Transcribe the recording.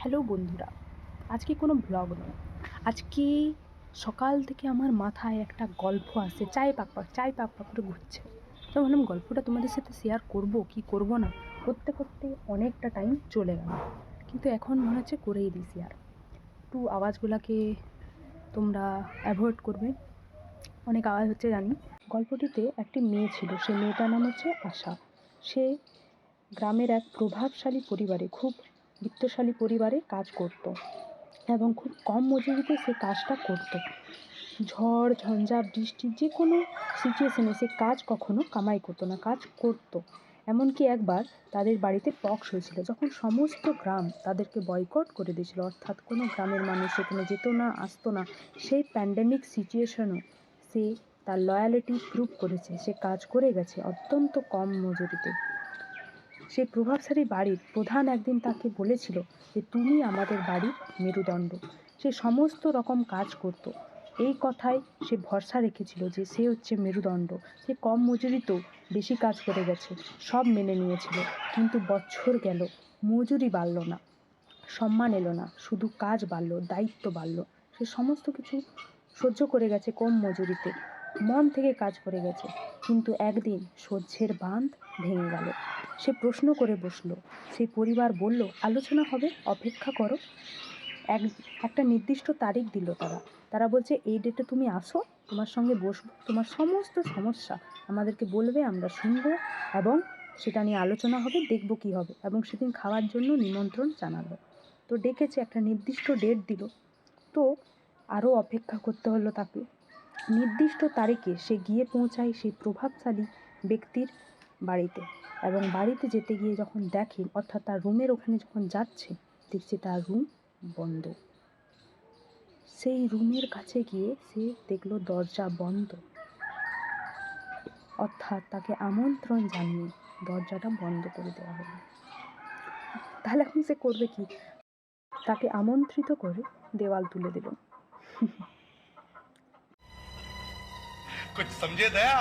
Hello বন্ধুরা, আজকে কোনো ব্লগ নয়। আজকে সকাল থেকে আমার মাথায় একটা গল্প আসে, চাই পাক পাক করে ঘুরছে। তো ভাবলাম গল্পটা তোমাদের সাথে শেয়ার করব কি করব না, করতে করতে অনেকটা টাইম চলে গেল, কিন্তু এখন মনে হচ্ছে করেই দিই শেয়ার। একটু আওয়াজগুলোকে তোমরা অ্যাভয়েড করবে, অনেক আওয়াজ হচ্ছে জানি। গল্পটিতে একটি মেয়ে ছিল, সে মেয়েটার নাম হচ্ছে আশা। সে গ্রামের এক প্রভাবশালী পরিবারে, খুব বিত্তশালী পরিবারে কাজ করত এবং খুব কম মজুরিতে সে কাজটা করত। ঝড় ঝঞ্ঝা বৃষ্টি যে কোনো সিচুয়েশনে সে কাজ কখনো কামাই করতো না, কাজ করত। এমনকি একবার তাদের বাড়িতে পক্স হয়েছিল, যখন সমস্ত গ্রাম তাদেরকে বয়কট করে দিয়েছিল, অর্থাৎ কোনো গ্রামের মানুষ সেখানে যেত না, আসতো না। সেই প্যান্ডেমিক সিচুয়েশনও সে তার লয়ালিটি প্রুভ করেছে, সে কাজ করে গেছে অত্যন্ত কম মজুরিতে। সেই প্রভাবশালী বাড়ির প্রধান একদিন তাকে বলেছিল যে তুমি আমাদের বাড়ির মেরুদণ্ড। সে সমস্ত রকম কাজ করত, এই কথায় সে ভরসা রেখেছিল যে সে হচ্ছে মেরুদণ্ড। সে কম মজুরিতেও বেশি কাজ করে গেছে, সব মেনে নিয়েছিল। কিন্তু বছর গেল, মজুরি বাড়ল না, সম্মান এলো না, শুধু কাজ বাড়ল, দায়িত্ব বাড়ল। সে সমস্ত কিছু সহ্য করে গেছে কম মজুরিতে, মন থেকে কাজ করে গেছে। কিন্তু একদিন সহ্যের বাঁধ ভেঙে গেল। সে প্রশ্ন করে বসলো। সেই পরিবার বলল আলোচনা হবে, অপেক্ষা করো। একটা নির্দিষ্ট তারিখ দিল তারা। তারা বলছে এই ডেটে তুমি আসো, তোমার সঙ্গে বসবো, তোমার সমস্ত সমস্যা আমাদেরকে বলবে, আমরা শুনবো এবং সেটা নিয়ে আলোচনা হবে, দেখবো কি হবে। এবং সেদিন খাওয়ার জন্য নিমন্ত্রণ জানালো। তো ডেকেছে, একটা নির্দিষ্ট ডেট দিল। তো আরও অপেক্ষা করতে হলো তাকে। নির্দিষ্ট তারিখে সে গিয়ে পৌঁছায় সেই প্রভাবশালী ব্যক্তির বাড়িতে, এবং বাড়িতে যেতে গিয়ে যখন দেখে, অর্থাৎ তার রুমের ওখানে যখন যাচ্ছে, দেখছে তার রুম বন্ধ। সেই রুমের কাছে গিয়ে সে দেখলো দরজা বন্ধ, অর্থাৎ তাকে আমন্ত্রণ জানিয়ে দরজাটা বন্ধ করে দেওয়া হলো। তাহলে এখন সে করবে কি? তাকে আমন্ত্রিত করে দেওয়াল তুলে দিল। कुछ समझे दया।